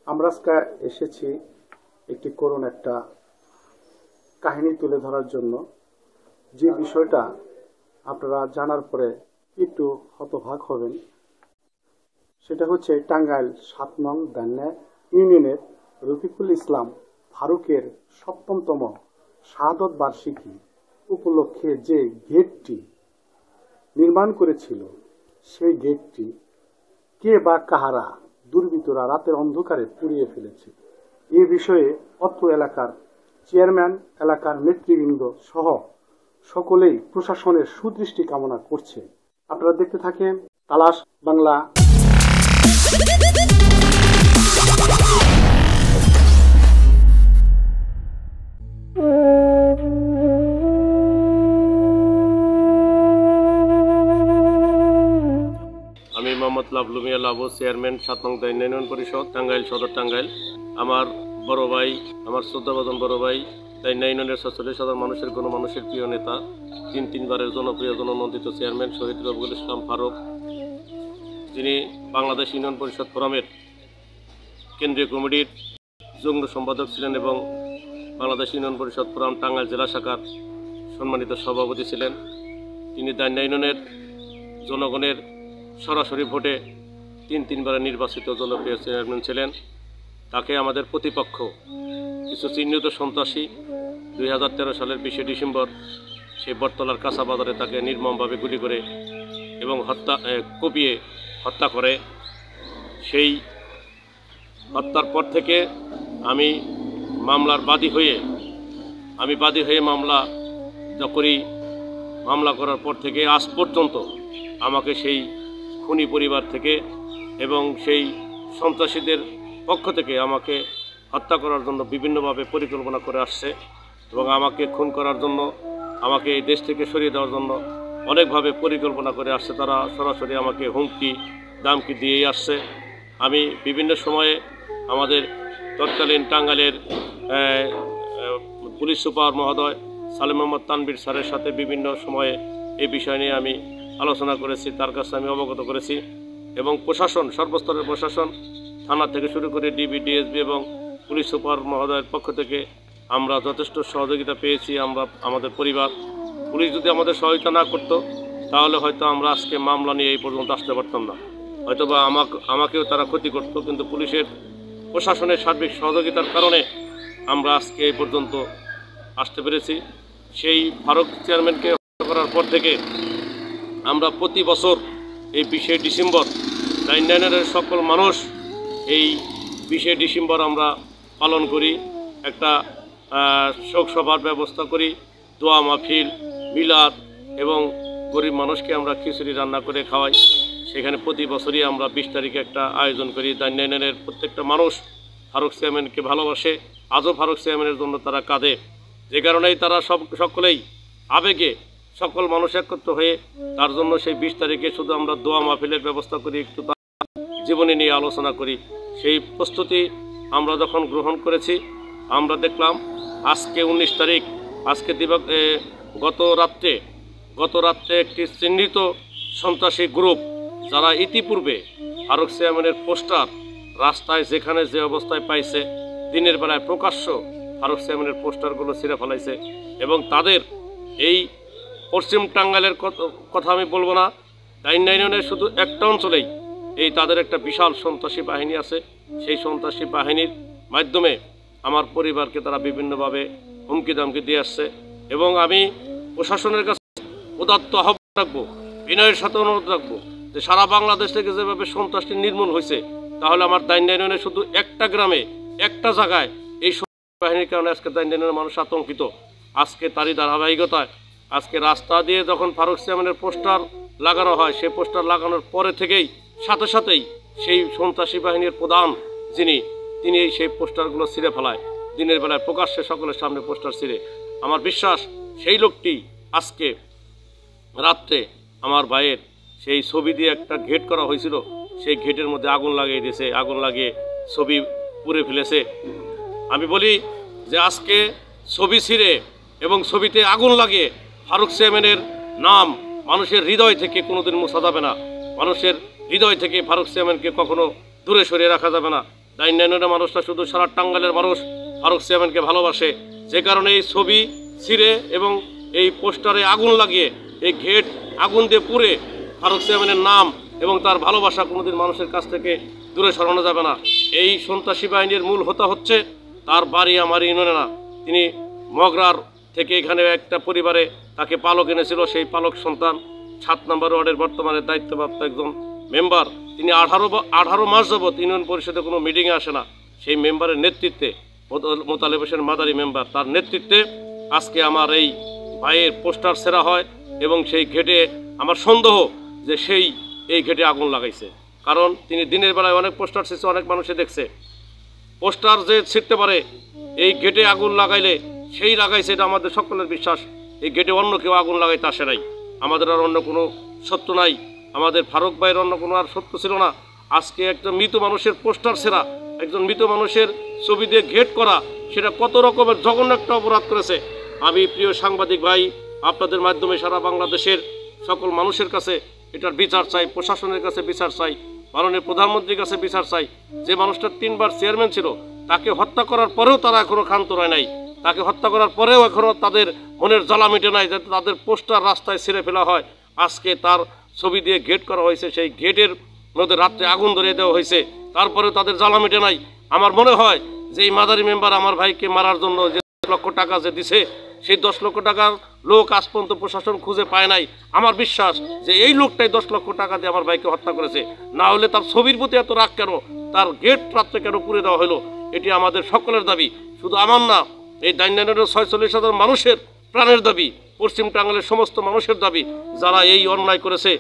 আমরা আজকে এসেছি একটি করুণ একটা কাহিনী তুলে ধরার জন্য, যে বিষয়টা আপনারা জানার পরে একটু হতবাক হবেন। সেটা হচ্ছে টাঙ্গাইল ৭ নং দান্যা ইউনিয়নের রফিকুল ইসলাম ফারুকের ৭ম শাহাদত বার্ষিকী উপলক্ষে যে গেটটি নির্মাণ করেছিল, সেই গেটটি কে বা কাহারা দুর্বৃত্তরা রাতের অন্ধকারে পুড়িয়ে ফেলেছে। এই বিষয়ে অত্র এলাকার চেয়ারম্যান, এলাকার নেতৃবৃন্দ সহ সকলেই প্রশাসনের সুদৃষ্টি কামনা করছে। আপনারা দেখতে থাকেন তালাশ বাংলা। আমি মোহাম্মদ লাভলু মিয়া লাভু, চেয়ারম্যান ৭ নং দান্যা ইউনিয়ন পরিষদ, টাঙ্গাইল সদর টাঙ্গাইল। আমার বড় ভাই, আমার শ্রদ্ধাভাজন বড় ভাই, দান্যা ইউনিয়নের ৪৬ হাজার মানুষের গণমানুষের প্রিয় নেতা, তিনবারের জনপ্রিয় জননন্দিত চেয়ারম্যান শহীদ রফিকুল ইসলাম ফারুক, যিনি বাংলাদেশ ইউনিয়ন পরিষদ ফোরামের কেন্দ্রীয় কমিটির যুগ্ম সম্পাদক ছিলেন এবং বাংলাদেশ ইউনিয়ন পরিষদ ফোরাম টাঙ্গাইল জেলা শাখার সম্মানিত সভাপতি ছিলেন। তিনি দান্যা ইউনিয়নের জনগণের সরাসরি ভোটে তিনবারে নির্বাচিত জনপ্রিয় চেয়ারম্যান ছিলেন। তাকে আমাদের প্রতিপক্ষ কিছু চিহ্নিত সন্ত্রাসী ২০১৩ সালের ২০ ডিসেম্বর সেই বটতলার কাঁচা বাজারে তাকে নির্মমভাবে গুলি করে এবং কুপিয়ে হত্যা করে। সেই হত্যার পর থেকে আমি মামলার বাদী হয়ে মামলা করি। মামলা করার পর থেকে আজ পর্যন্ত আমাকে সেই খুনি পরিবার থেকে এবং সেই সন্ত্রাসীদের পক্ষ থেকে আমাকে হত্যা করার জন্য বিভিন্নভাবে পরিকল্পনা করে আসছে এবং আমাকে খুন করার জন্য, আমাকে এই দেশ থেকে সরিয়ে দেওয়ার জন্য অনেকভাবে পরিকল্পনা করে আসছে। তারা সরাসরি আমাকে হুমকি দামকি দিয়েই আসছে। আমি বিভিন্ন সময়ে আমাদের তৎকালীন টাঙ্গাইলের পুলিশ সুপার মহোদয় সালেম মোহাম্মদ তানভীর স্যারের সাথে বিভিন্ন সময়ে এই বিষয় নিয়ে আমি আলোচনা করেছি, তার কাছে আমি অবগত করেছি এবং প্রশাসন, সর্বস্তরের প্রশাসন, থানা থেকে শুরু করে ডিবি, ডিএসবি এবং পুলিশ সুপার মহোদয়ের পক্ষ থেকে আমরা যথেষ্ট সহযোগিতা পেয়েছি। আমাদের পরিবার, পুলিশ যদি আমাদের সহায়তা না করত তাহলে হয়তো আমরা আজকে মামলা নিয়ে এই পর্যন্ত আসতে পারতাম না, হয়তো বা আমাকেও তারা ক্ষতি করত। কিন্তু পুলিশের, প্রশাসনের সার্বিক সহযোগিতার কারণে আমরা আজকে এই পর্যন্ত আসতে পেরেছি। সেই ফারুক চেয়ারম্যানকে হত্যা করার পর থেকে আমরা প্রতি বছর এই ২০ ডিসেম্বর দান্যা ইউনিয়নের সকল মানুষ এই ২০ ডিসেম্বর আমরা পালন করি। একটা শোক সভার ব্যবস্থা করি, দোয়া মাহফিল, মিলাদ এবং গরিব মানুষকে আমরা খিচুড়ি রান্না করে খাওয়াই। সেখানে প্রতি বছরই আমরা ২০ তারিখে একটা আয়োজন করি। দান্যা ইউনিয়নের প্রত্যেকটা মানুষ ফারুক চেয়ারম্যানকে ভালোবাসে, আজও ফারুক চেয়ারম্যানের জন্য তারা কাঁদে। যে কারণেই তারা সকলেই আবেগে সকল মানুষ একত্র হয়ে তার জন্য সেই ২০ তারিখে শুধু আমরা দোয়া মাহফিলের ব্যবস্থা করি, একটু তার জীবনী নিয়ে আলোচনা করি। সেই প্রস্তুতি আমরা যখন গ্রহণ করেছি, আমরা দেখলাম আজকে ১৯ তারিখ, আজকে গত রাত্রে একটি চিহ্নিত সন্ত্রাসী গ্রুপ, যারা ইতিপূর্বে ফারুক চেয়ারম্যানের পোস্টার রাস্তায় যেখানে যে অবস্থায় পাইছে, দিনের বেলায় প্রকাশ্য ফারুক চেয়ারম্যানের পোস্টারগুলো ছিঁড়ে ফেলাইছে এবং তাদের এই পশ্চিম টাঙ্গাইলের কথা আমি বলবো না, দান্যা ইউনিয়নের শুধু একটা অঞ্চলেই এই তাদের একটা বিশাল সন্ত্রাসী বাহিনী আছে। সেই সন্ত্রাসী বাহিনীর মাধ্যমে আমার পরিবারকে তারা বিভিন্নভাবে হুমকি দামকি দিয়ে আসছে এবং আমি প্রশাসনের কাছে উদাত্ত আহ্বান রাখবো, বিনয়ের সাথে অনুরোধ রাখবো যে সারা বাংলাদেশ থেকে যেভাবে সন্ত্রাসী নির্মূল হয়েছে, তাহলে আমার দান্যা ইউনিয়নে শুধু একটা গ্রামে, একটা জায়গায় এই বাহিনীর কারণে আজকে দান্যা ইউনিয়নের মানুষ আতঙ্কিত। আজকে তারই ধারাবাহিকতায় আজকে রাস্তা দিয়ে যখন ফারুক চেয়ারম্যানের পোস্টার লাগানো হয়, সেই পোস্টার লাগানোর পরে থেকেই সাথেই সেই সন্ত্রাসী বাহিনীর প্রধান তিনি সেই পোস্টারগুলো ছিঁড়ে ফেলায়, দিনের বেলায় প্রকাশ্যে সকলের সামনে পোস্টার ছিঁড়ে। আমার বিশ্বাস সেই লোকটি আজকে রাত্রে আমার ভাইয়ের সেই ছবি দিয়ে একটা ঘেট করা হয়েছিল, সেই ঘেটের মধ্যে আগুন লাগিয়ে দিয়েছে, আগুন লাগিয়ে ছবি পুড়ে ফেলেছে। আমি বলি যে আজকে ছবি ছিঁড়ে এবং ছবিতে আগুন লাগিয়ে ফারুক চেয়ারম্যানের নাম মানুষের হৃদয় থেকে কোনোদিন মোছা যাবে না। মানুষের হৃদয় থেকে ফারুক চেয়ারম্যানকে কখনো দূরে সরিয়ে রাখা যাবে না। ডাইন ইউনিয়নের মানুষরা শুধু সারা টাঙ্গাইলের মানুষ ফারুক চেয়ারম্যানকে ভালোবাসে, যে কারণে এই ছবি ছিঁড়ে এবং এই পোস্টারে আগুন লাগিয়ে এই ঘেট আগুন দিয়ে পুড়ে ফারুক চেয়ারম্যানের নাম এবং তার ভালোবাসা কোনোদিন মানুষের কাছ থেকে দূরে সরানো যাবে না। এই সন্ত্রাসী বাহিনীর মূল হোতা হচ্ছে তার বাড়ি আমার ইউনিয়নে না, তিনি মগরার থেকে এখানে একটা পরিবারে তাকে পালক এনেছিল, সেই পালক সন্তান 7 নম্বর ওয়ার্ডের বর্তমানে দায়িত্বপ্রাপ্ত একজন মেম্বার। তিনি 18 মাস যাবৎ ইউনিয়ন পরিষদে কোনো মিটিংয়ে আসে না। সেই মেম্বারের নেতৃত্বে মোতালেব হোসেন মাদারি মেম্বার, তার নেতৃত্বে আজকে আমার এই ভাইয়ের পোস্টার ছেঁড়া হয় এবং সেই ঘেটে আমার সন্দেহ যে এই ঘেটে আগুন লাগাইছে। কারণ তিনি দিনের বেলায় অনেক পোস্টার ছিঁড়ছে, অনেক মানুষে দেখছে। পোস্টার যে ছিঁড়তে পারে এই গেটে আগুন লাগাইলে সেই লাগাইছে, এটা আমাদের সকলের বিশ্বাস। এই গেটে অন্য কেউ আগুন লাগাইতে আসে নাই, আমাদের আর অন্য কোনো সত্য নাই, আমাদের ফারুক ভাইয়ের অন্য কোনো আর সত্য ছিল না। আজকে একটা মৃত মানুষের পোস্টার ছেঁড়া, একজন মৃত মানুষের ছবি দিয়ে ঘেট করা, সেটা কত রকমের জঘন্য একটা অপরাধ করেছে। আমি প্রিয় সাংবাদিক ভাই, আপনাদের মাধ্যমে সারা বাংলাদেশের সকল মানুষের কাছে এটার বিচার চাই, প্রশাসনের কাছে বিচার চাই, মাননীয় প্রধানমন্ত্রীর কাছে বিচার চাই। যে মানুষটা 3 বার চেয়ারম্যান ছিল, তাকে হত্যা করার পরেও তারা এখনও ক্ষান্ত হয় নাই, তাকে হত্যা করার পরেও এখনও তাদের মনের জ্বালা মিটে নাই, যাতে তাদের পোস্টার রাস্তায় ছিঁড়ে ফেলা হয়। আজকে তার ছবি দিয়ে গেট করা হয়েছে, সেই গেটের মধ্যে রাত্রে আগুন ধরিয়ে দেওয়া হয়েছে, তারপরেও তাদের জ্বালা মিটে নাই। আমার মনে হয় যে এই মাদারি মেম্বার আমার ভাইকে মারার জন্য যে 10 লক্ষ টাকা যে দিছে, সেই 10 লক্ষ টাকার লোক আজ পর্যন্ত প্রশাসন খুঁজে পায় নাই। আমার বিশ্বাস যে এই লোকটাই 10 লক্ষ টাকা দিয়ে আমার ভাইকে হত্যা করেছে। না হলে তার ছবির প্রতি এত রাগ কেন, তার গেট রাত্রে কেন পুড়ে দেওয়া হলো? এটি আমাদের সকলের দাবি, শুধু আমার না, এই ডাইন ইউনিয়নের 46,000 মানুষের প্রাণের দাবি, পশ্চিম টাঙ্গাইলের সমস্ত মানুষের দাবি। যারা এই অন্যায় করেছে,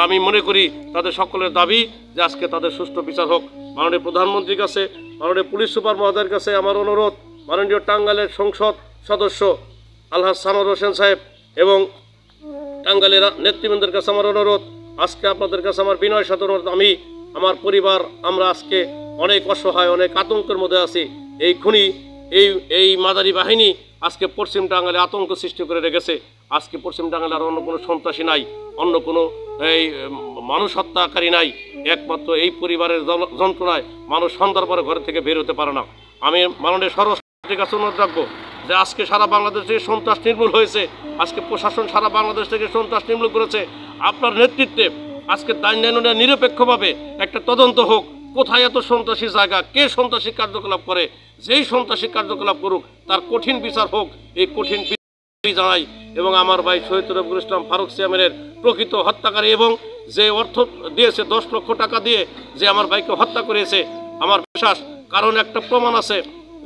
আমি মনে করি তাদের সকলের দাবি যে আজকে তাদের সুষ্ঠু বিচার হোক। মাননীয় প্রধানমন্ত্রীর কাছে, মাননীয় পুলিশ সুপার মহোদয়ের কাছে আমার অনুরোধ, মাননীয় টাঙ্গাইলের সংসদ সদস্য আলহাজ সানোয়ার হোসেন সাহেব এবং টাঙ্গাইলের নেতৃবৃন্দের কাছে আমার অনুরোধ, আজকে আপনাদের কাছে আমার বিনয়ের সাথে অনুরোধ, আমি, আমার পরিবার, আমরা আজকে অনেক অসহায়, অনেক আতঙ্কের মধ্যে আছি। এই খুনি, এই মাদারি বাহিনী আজকে পশ্চিম টাঙ্গাইলে আতঙ্ক সৃষ্টি করে রেখেছে। আজকে পশ্চিম টাঙ্গাইলে আর অন্য কোনো সন্ত্রাসী নাই, অন্য কোনো এই মানুষ হত্যাকারী নাই, একমাত্র এই পরিবারের যন্ত্রণায় মানুষ সন্ধ্যার পরে ঘর থেকে বের হতে পারে না। আমি মাননীয় স্বরাষ্ট্রমন্ত্রীর কাছে অনুরোধ রাখবো যে আজকে সারা বাংলাদেশ থেকে সন্ত্রাস নির্মূল হয়েছে, আজকে প্রশাসন সারা বাংলাদেশ থেকে সন্ত্রাস নির্মূল করেছে। আপনার নেতৃত্বে আজকে ডাইন ইউনিয়নে নিরপেক্ষভাবে একটা তদন্ত হোক, কোথায় এত সন্ত্রাসী জায়গা, কে সন্ত্রাসী কার্যকলাপ করে, যেই সন্ত্রাসী কার্যকলাপ করুক তার কঠিন বিচার হোক, এই কঠিন বিচার জানাই। এবং আমার ভাই শহীদ রফিকুল ইসলাম ফারুক চেয়ারম্যানের প্রকৃত হত্যাকারী এবং যে অর্থ দিয়েছে 10 লক্ষ টাকা দিয়ে যে আমার ভাইকে হত্যা করেছে, আমার বিশ্বাস, কারণ একটা প্রমাণ আছে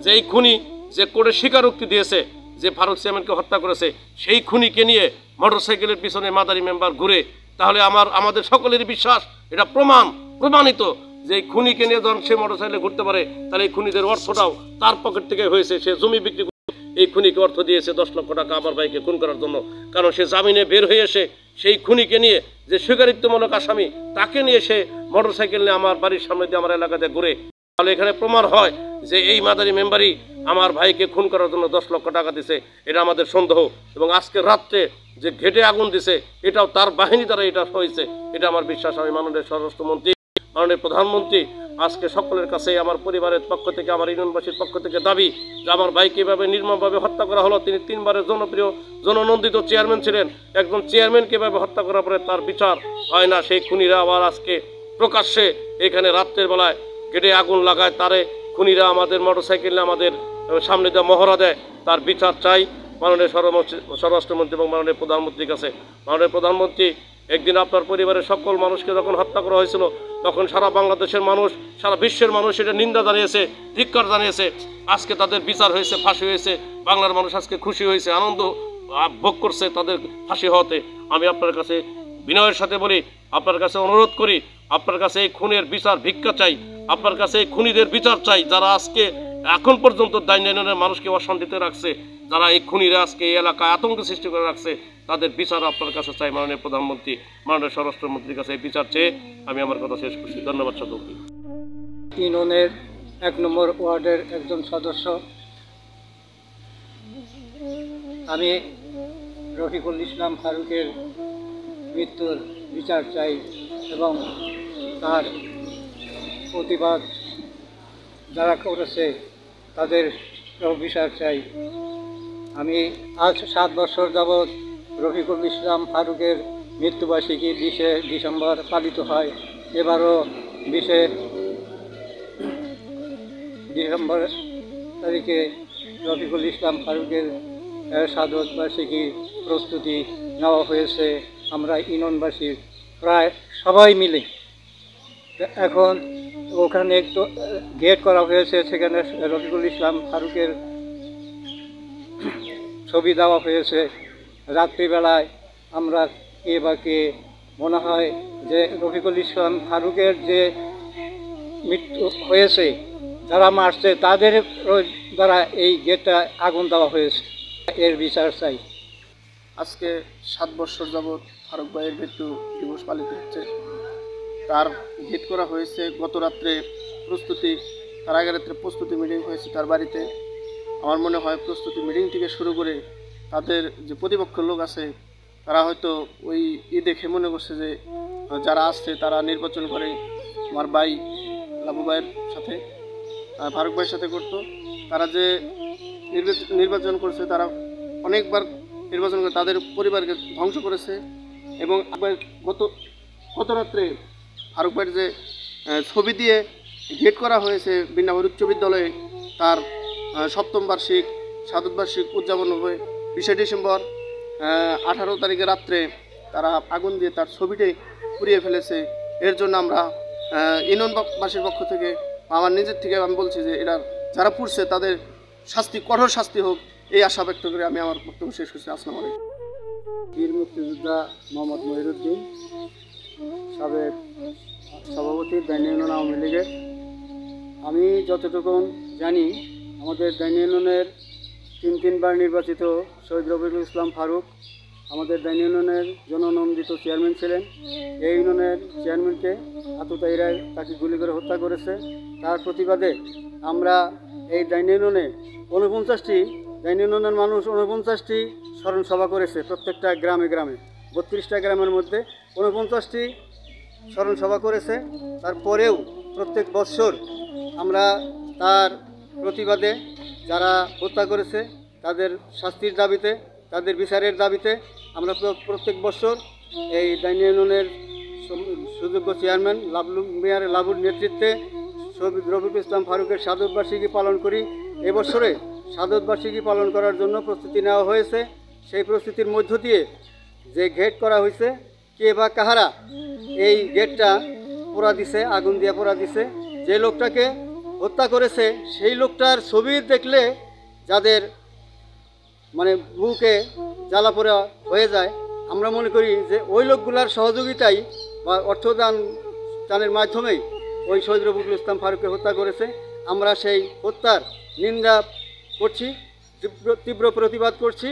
যে এই খুনি যে কোর্টে স্বীকারোক্তি দিয়েছে যে ফারুক চেয়ারম্যানকে হত্যা করেছে, সেই খুনিকে নিয়ে মোটরসাইকেলের পিছনে মাদারি মেম্বার ঘুরে, তাহলে আমাদের সকলেরই বিশ্বাস, এটা প্রমাণিত যে এই খুনিকে নিয়ে যখন সে মোটরসাইকেলে ঘুরতে পারে, তাহলে এই খুনিদের অর্থটাও তার পকেট থেকে হয়েছে। সে জমি বিক্রি করে এই খুনিকে অর্থ দিয়েছে 10 লক্ষ টাকা আমার ভাইকে খুন করার জন্য। কারণ সে জামিনে বের হয়ে এসে সেই খুনিকে নিয়ে, যে স্বীকারিত্বমূলক আসামি, তাকে নিয়ে সে মোটরসাইকেল নিয়ে আমার বাড়ির সামনে দিয়ে আমার এলাকাতে ঘুরে। তাহলে এখানে প্রমাণ হয় যে এই মাদারি মেম্বারই আমার ভাইকে খুন করার জন্য 10 লক্ষ টাকা দিছে, এটা আমাদের সন্দেহ। এবং আজকে রাত্রে যে ঘেটে আগুন দিছে, এটাও তার বাহিনী দ্বারা এটা হয়েছে, এটা আমার বিশ্বাস। আমি মাননীয় স্বরাষ্ট্রমন্ত্রী, মাননীয় প্রধানমন্ত্রী, আজকে সকলের কাছে আমার পরিবারের পক্ষ থেকে, আমার ইউনিয়নবাসীর পক্ষ থেকে দাবি যে আমার ভাইকে এভাবে নির্মমভাবে হত্যা করা হলো। তিনি 3 বারের জনপ্রিয়, জননন্দিত চেয়ারম্যান ছিলেন। একজন চেয়ারম্যানকে এভাবে হত্যা করার পরে তার বিচার হয় না, সেই খুনিরা আবার আজকে প্রকাশ্যে এখানে রাত্রের বেলায় গেটে আগুন লাগায়, তারে খুনিরা আমাদের মোটরসাইকেলে আমাদের সামনে দিয়ে মহড়া দেয়। তার বিচার চাই মাননীয় স্বরাষ্ট্রমন্ত্রী এবং মাননীয় প্রধানমন্ত্রীর কাছে। মাননীয় প্রধানমন্ত্রী, একদিন আপনার পরিবারের সকল মানুষকে যখন হত্যা করা হয়েছিল, তখন সারা বাংলাদেশের মানুষ, সারা বিশ্বের মানুষ এটা নিন্দা জানিয়েছে, ধিক্কার জানিয়েছে। আজকে তাদের বিচার হয়েছে, ফাঁসি হয়েছে, বাংলার মানুষ আজকে খুশি হয়েছে, আনন্দ ভোগ করছে তাদের ফাঁসি হওয়াতে। আমি আপনার কাছে বিনয়ের সাথে বলি, আপনার কাছে অনুরোধ করি, আপনার কাছে এই খুনের বিচার ভিক্ষা চাই, আপনার কাছে এই খুনিদের বিচার চাই, যারা আজকে এখন পর্যন্ত ডাইন ইউনিয়নের মানুষকে অশান্তিতে রাখছে, যারা এই খুনিরা আজকে এই এলাকায় আতঙ্ক সৃষ্টি করে রাখছে, তাদের বিচার আপনার কাছে চাই। মাননীয় প্রধানমন্ত্রী, মাননীয় স্বরাষ্ট্রমন্ত্রীর কাছে এই বিচার চেয়ে আমি আমার কথা শেষ করছি। ধন্যবাদ সদস্য। ইউনিয়নের 1 নম্বর ওয়ার্ডের একজন সদস্য আমি রফিকুল ইসলাম ফারুকের মৃত্যুর বিচার চাই এবং তার প্রতিবাদ যারা করেছে তাদের বিচার চাই। আমি আজ 7 বছর যাবৎ রফিকুল ইসলাম ফারুকের মৃত্যুবার্ষিকী 20শে ডিসেম্বর পালিত হয়। এবারও 20শে ডিসেম্বর তারিখে রফিকুল ইসলাম ফারুকের শাহাদত বার্ষিকী প্রস্তুতি নেওয়া হয়েছে আমরা ইউনিয়নবাসী প্রায় সবাই মিলে। এখন ওখানে একটু গেট করা হয়েছে, সেখানে রফিকুল ইসলাম ফারুকের ছবি দেওয়া হয়েছে। রাত্রিবেলায় আমরা কে বা কে মনে হয় যে রফিকুল ইসলাম ফারুকের যে মৃত্যু হয়েছে, যারা মারছে তাদের দ্বারা এই গেটটা আগুন দেওয়া হয়েছে। এর বিচার চাই। আজকে 7 বছর যাবৎ ফারুক ভাইয়ের মৃত্যু দিবস পালিত হচ্ছে। তার গেট করা হয়েছে গত রাত্রে প্রস্তুতি, তার আগের রাত্রে প্রস্তুতি মিটিং হয়েছে তার বাড়িতে। আমার মনে হয় প্রস্তুতি মিটিং থেকে শুরু করে তাদের যে প্রতিপক্ষের লোক আছে তারা হয়তো ওই দেখে মনে করছে যে যারা আসছে তারা নির্বাচন করে আমার ভাই লাবু ভাইয়ের সাথে, ফারুক ভাইয়ের সাথে করতো। তারা যে নির্বাচন করছে, তারা অনেকবার নির্বাচন করে তাদের পরিবারকে ধ্বংস করেছে। এবং গত রাত্রে ফারুক ভাইয়ের যে ছবি দিয়ে গেট করা হয়েছে বিন্নাপুর উচ্চ বিদ্যালয়ে, তার 7ম বার্ষিক শাহাদত বার্ষিক উদযাপন হবে 20শে ডিসেম্বর। 18 তারিখে রাত্রে তারা আগুন দিয়ে তার ছবিটাই পুড়িয়ে ফেলেছে। এর জন্য আমরা ইউনিয়নবাসীর পক্ষ থেকে, আমার নিজের থেকে আমি বলছি যে এটা যারা পুড়ছে তাদের শাস্তি, কঠোর শাস্তি হোক, এই আশা ব্যক্ত করে আমি আমার বক্তব্য শেষ করছি। আসসালামু আলাইকুম। বীর মুক্তিযোদ্ধা মোহাম্মদ মহিরুদ্দিন, সাবেক সভাপতি দাইনি ইউনিয়ন আওয়ামী লীগের। আমি যতটুকু জানি আমাদের দাইনি ইউনিয়নের 3বার নির্বাচিত শহীদ রফিকুল ইসলাম ফারুক আমাদের দাইনি ইউনিয়নের জননন্দিত চেয়ারম্যান ছিলেন। এই ইউনিয়নের চেয়ারম্যানকে আততায়ীরা তাকে গুলি করে হত্যা করেছে। তার প্রতিবাদে আমরা এই দাইনি ইউনিয়নে 49টি দাইনি ইউনিয়নের মানুষ 49টি স্মরণ সভা করেছে। প্রত্যেকটা গ্রামে গ্রামে 32টা গ্রামের মধ্যে 49টি স্মরণ সভা করেছে। তারপরেও প্রত্যেক বৎসর আমরা তার প্রতিবাদে যারা হত্যা করেছে তাদের শাস্তির দাবিতে, তাদের বিচারের দাবিতে আমরা প্রত্যেক বছর এই দাইনি ইউনিয়নের সুযোগ্য চেয়ারম্যান মেয়র লাবুর নেতৃত্বে শহীদ রফিকুল ইসলাম ফারুকের শাহাদত বার্ষিকী পালন করি। এবছরে শাহাদত বার্ষিকী পালন করার জন্য প্রস্তুতি নেওয়া হয়েছে। সেই প্রস্তুতির মধ্য দিয়ে যে গেট করা হয়েছে, কে বা কাহারা এই গেটটা পোড়া দিছে, আগুন দিয়ে পোড়া দিছে, যে লোকটাকে হত্যা করেছে সেই লোকটার ছবি দেখলে যাদের মানে বুকে জ্বালা পোড়া হয়ে যায়, আমরা মনে করি যে ওই লোকগুলার সহযোগিতাই বা অর্থদানের মাধ্যমেই ওই শহীদ রফিকুল ইসলাম ফারুককে হত্যা করেছে। আমরা সেই হত্যার নিন্দা করছি, তীব্র প্রতিবাদ করছি।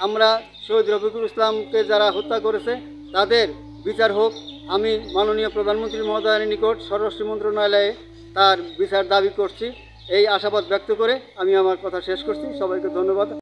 আমরা শহীদ রফিকুল ইসলামকে যারা হত্যা করেছে তাদের বিচার হোক। আমি মাননীয় প্রধানমন্ত্রী মহোদয়ের নিকট স্বরাষ্ট্র মন্ত্রণালয়ে তার বিচার দাবি করছি। এই আশাবাদ ব্যক্ত করে আমি আমার কথা শেষ করছি। সবাইকে ধন্যবাদ।